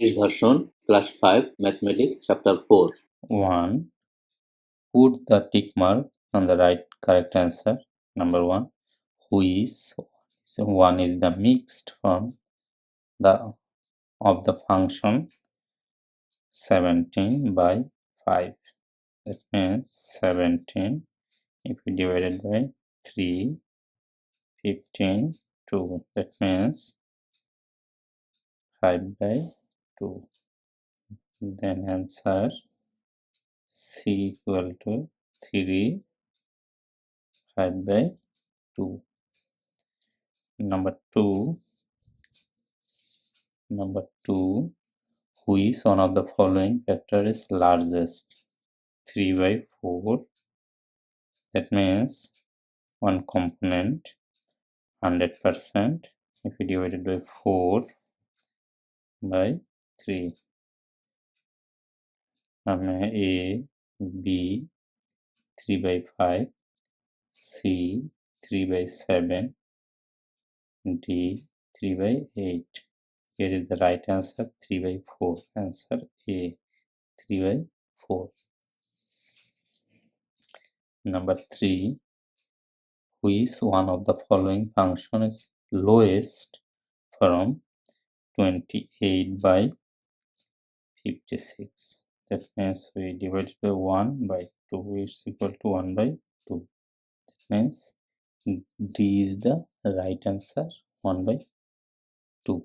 English version, class 5, mathematics, chapter 4. 1. Put the tick mark on the right correct answer. Number 1. Who is? So 1 is the mixed form of the function 17 by 5. That means 17 if we divide it by 3, 15, 2. That means 5 by 2. Then answer C equal to 3, 5 by 2. Number 2, who is one of the following factor is largest? 3 by 4. That means one component 100% if we divide it by 4 by 3. A, B 3 by 5, C 3 by 7, D 3 by 8. Here is the right answer 3 by 4. Answer A 3 by 4. Number 3, who is one of the following function is lowest from 28 by 56. That means we divide by 1 by 2 is equal to 1 by 2. That means D is the right answer 1 by 2.